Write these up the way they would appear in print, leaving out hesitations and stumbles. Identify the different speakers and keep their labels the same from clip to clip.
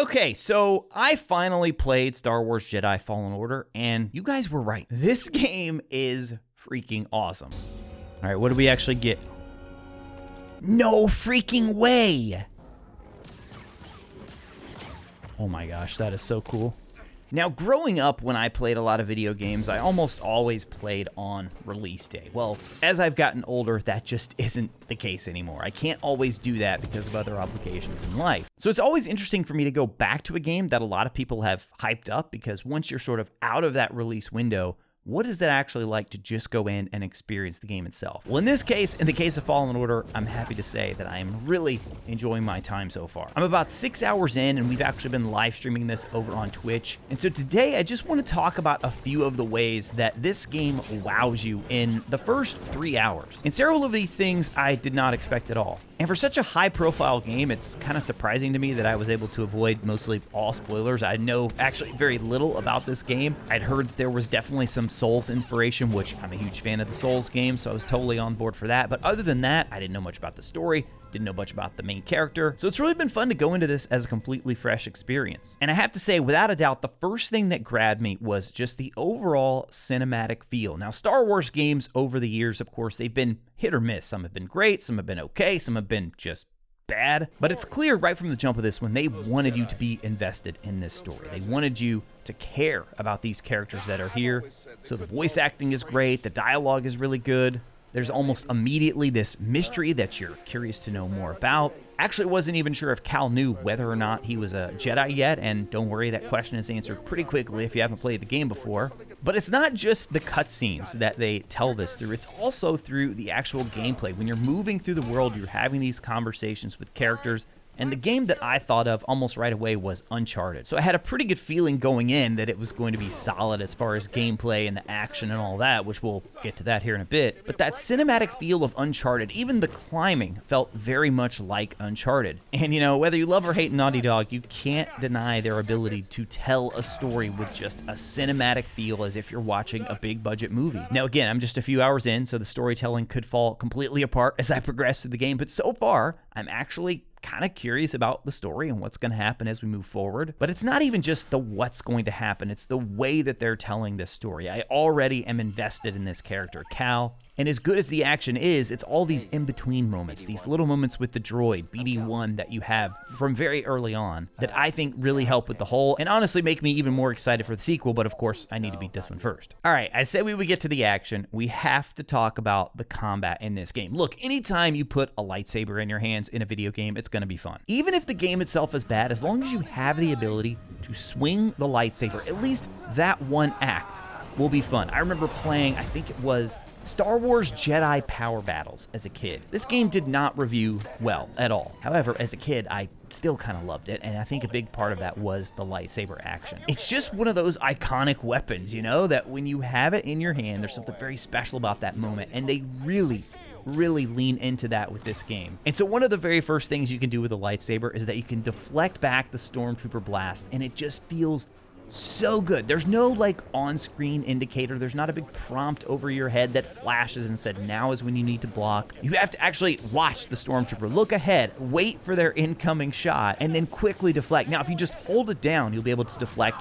Speaker 1: Okay, so I finally played Star Wars Jedi Fallen Order, and you guys were right. This game is freaking awesome. All right, what do we actually get? No freaking way! Oh my gosh, that is so cool. Now, growing up, when I played a lot of video games, I almost always played on release day. Well, as I've gotten older, that just isn't the case anymore. I can't always do that because of other obligations in life. So it's always interesting for me to go back to a game that a lot of people have hyped up, because once you're sort of out of that release window, what is it actually like to just go in and experience the game itself? Well, in this case, in the case of Fallen Order, I'm happy to say that I am really enjoying my time so far. I'm about 6 hours in, and we've actually been live streaming this over on Twitch. And so today, I just want to talk about a few of the ways that this game wows you in the first 3 hours. And several of these things I did not expect at all. And for such a high-profile game, it's kind of surprising to me that I was able to avoid mostly all spoilers. I know actually very little about this game. I'd heard that there was definitely some Souls inspiration, which I'm a huge fan of the Souls games, so I was totally on board for that. But other than that, I didn't know much about the story, didn't know much about the main character. So it's really been fun to go into this as a completely fresh experience. And I have to say, without a doubt, the first thing that grabbed me was just the overall cinematic feel. Now, Star Wars games over the years, of course, they've been hit or miss. Some have been great, some have been okay, some have been just bad. But it's clear right from the jump of this when they wanted you to be invested in this story. They wanted you to care about these characters that are here. So the voice acting is great, the dialogue is really good. There's almost immediately this mystery that you're curious to know more about. Actually, wasn't even sure if Cal knew whether or not he was a Jedi yet, and don't worry, that question is answered pretty quickly if you haven't played the game before. But it's not just the cutscenes that they tell this through, it's also through the actual gameplay. When you're moving through the world, you're having these conversations with characters. And the game that I thought of almost right away was Uncharted. So I had a pretty good feeling going in that it was going to be solid as far as gameplay and the action and all that, which we'll get to that here in a bit. But that cinematic feel of Uncharted, even the climbing, felt very much like Uncharted. And you know, whether you love or hate Naughty Dog, you can't deny their ability to tell a story with just a cinematic feel as if you're watching a big budget movie. Now again, I'm just a few hours in, so the storytelling could fall completely apart as I progress through the game, but so far, I'm actually kind of curious about the story and what's going to happen as we move forward. But it's not even just the what's going to happen, it's the way that they're telling this story. I already am invested in this character, Cal. And as good as the action is, it's all these in-between moments, these little moments with the droid, BD-1, that you have from very early on that I think really help with the whole, and honestly make me even more excited for the sequel, but of course, I need to beat this one first. All right, I said we would get to the action. We have to talk about the combat in this game. Look, anytime you put a lightsaber in your hands in a video game, it's gonna be fun. Even if the game itself is bad, as long as you have the ability to swing the lightsaber, at least that one act will be fun. I remember playing, I think it was Star Wars Jedi Power Battles as a kid. This game did not review well at all. However, as a kid, I still kind of loved it, and I think a big part of that was the lightsaber action. It's just one of those iconic weapons, you know, that when you have it in your hand, there's something very special about that moment, and they really lean into that with this game. And so one of the very first things you can do with a lightsaber is that you can deflect back the stormtrooper blast, and it just feels so good. There's no like on-screen indicator. There's not a big prompt over your head that flashes and said, now is when you need to block. You have to actually watch the stormtrooper, look ahead, wait for their incoming shot, and then quickly deflect. Now, if you just hold it down, you'll be able to deflect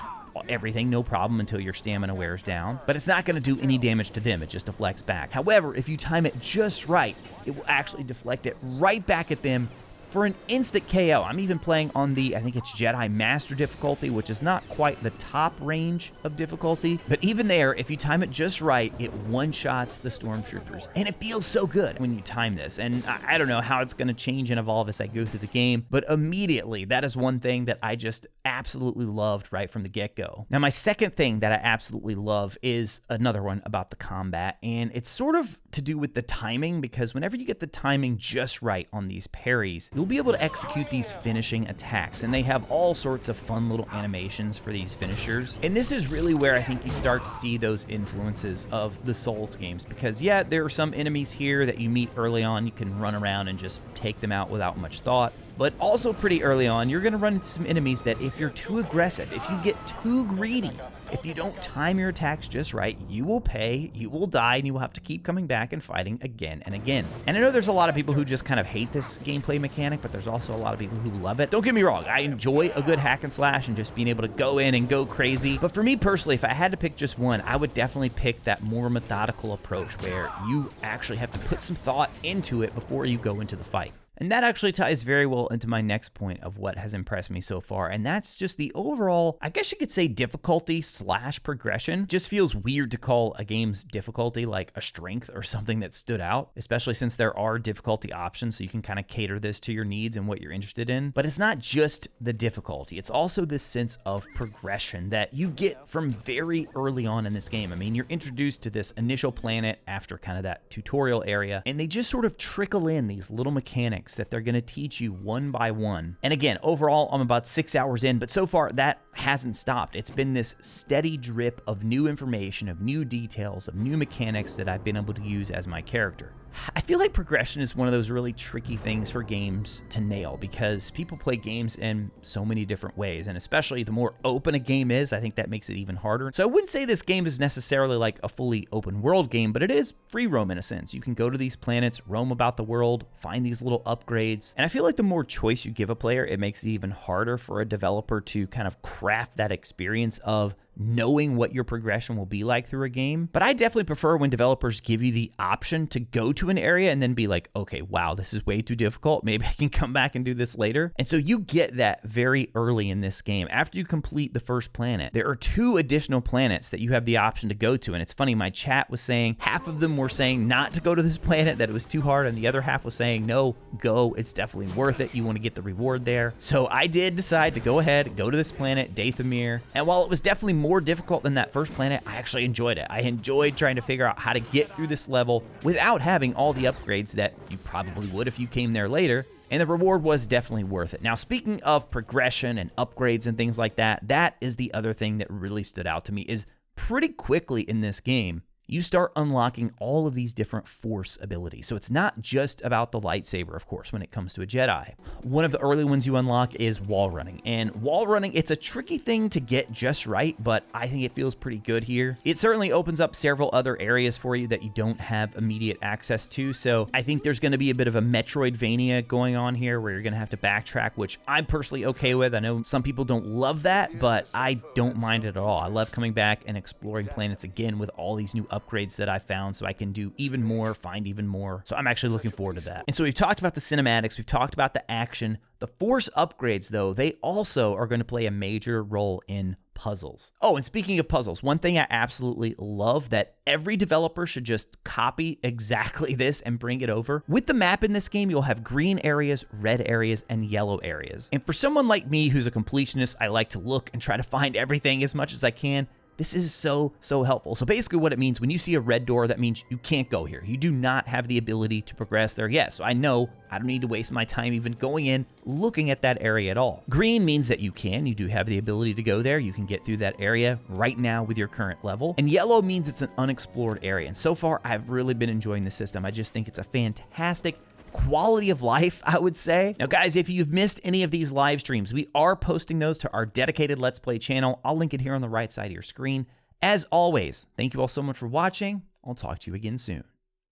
Speaker 1: everything, no problem, until your stamina wears down. But it's not going to do any damage to them. It just deflects back. However, if you time it just right, it will actually deflect it right back at them for an instant KO. I'm even playing on the, I think it's Jedi Master difficulty, which is not quite the top range of difficulty. But even there, if you time it just right, it one-shots the stormtroopers. And it feels so good when you time this. And I don't know how it's going to change and evolve as I go through the game, but immediately, that is one thing that I just absolutely loved right from the get-go. Now, my second thing that I absolutely love is another one about the combat, and it's sort of to do with the timing, because whenever you get the timing just right on these parries, you'll be able to execute these finishing attacks, and they have all sorts of fun little animations for these finishers. And this is really where I think you start to see those influences of the Souls games, because yeah, there are some enemies here that you meet early on, you can run around and just take them out without much thought. But also pretty early on, you're going to run into some enemies that if you're too aggressive, if you get too greedy, if you don't time your attacks just right, you will pay, you will die, and you will have to keep coming back and fighting again and again. And I know there's a lot of people who just kind of hate this gameplay mechanic, but there's also a lot of people who love it. Don't get me wrong, I enjoy a good hack and slash and just being able to go in and go crazy. But for me personally, if I had to pick just one, I would definitely pick that more methodical approach where you actually have to put some thought into it before you go into the fight. And that actually ties very well into my next point of what has impressed me so far, and that's just the overall, I guess you could say, difficulty slash progression. Just feels weird to call a game's difficulty like a strength or something that stood out, especially since there are difficulty options, so you can kind of cater this to your needs and what you're interested in. But it's not just the difficulty, it's also this sense of progression that you get from very early on in this game. I mean, you're introduced to this initial planet after kind of that tutorial area, and they just sort of trickle in these little mechanics that they're going to teach you one by one. And again, overall, I'm about 6 hours in, but so far that hasn't stopped. It's been this steady drip of new information, of new details, of new mechanics that I've been able to use as my character. I feel like progression is one of those really tricky things for games to nail because people play games in so many different ways, and especially the more open a game is, I think that makes it even harder. So I wouldn't say this game is necessarily like a fully open world game, but it is free roam in a sense. You can go to these planets, roam about the world, find these little upgrades, and I feel like the more choice you give a player, it makes it even harder for a developer to kind of craft that experience of knowing what your progression will be like through a game. But I definitely prefer when developers give you the option to go to an area and then be like, okay, wow, this is way too difficult. Maybe I can come back and do this later. And so you get that very early in this game. After you complete the first planet, there are 2 additional planets that you have the option to go to. And it's funny, my chat was saying, half of them were saying not to go to this planet, that it was too hard, and the other half was saying, no, go, it's definitely worth it. You want to get the reward there. So I did decide to go ahead, go to this planet, Dathomir. And while it was definitely more difficult than that first planet, I actually enjoyed it. I enjoyed trying to figure out how to get through this level without having all the upgrades that you probably would if you came there later. And the reward was definitely worth it. Now, speaking of progression and upgrades and things like that, that is the other thing that really stood out to me is pretty quickly in this game, you start unlocking all of these different Force abilities. So it's not just about the lightsaber, of course, when it comes to a Jedi. One of the early ones you unlock is wall running. And wall running, it's a tricky thing to get just right, but I think it feels pretty good here. It certainly opens up several other areas for you that you don't have immediate access to. So I think there's going to be a bit of a Metroidvania going on here where you're going to have to backtrack, which I'm personally okay with. I know some people don't love that, but I don't mind it at all. I love coming back and exploring planets again with all these new upgrades that I found so I can do even more, find even more. So I'm actually looking forward to that. And so we've talked about the cinematics, we've talked about the action. The Force upgrades, though, they also are going to play a major role in puzzles. Oh, and speaking of puzzles, one thing I absolutely love that every developer should just copy exactly this and bring it over. With the map in this game, you'll have green areas, red areas, and yellow areas. And for someone like me who's a completionist, I like to look and try to find everything as much as I can. This is so helpful. So basically what it means, when you see a red door, that means you can't go here. You do not have the ability to progress there yet. So I know I don't need to waste my time even going in, looking at that area at all. Green means that you do have the ability to go there. You can get through that area right now with your current level. And yellow means it's an unexplored area. And so far, I've really been enjoying the system. I just think it's a fantastic quality of life, I would say. Now, guys, if you've missed any of these live streams, we are posting those to our dedicated Let's Play channel. I'll link it here on the right side of your screen. As always, thank you all so much for watching. I'll talk to you again soon.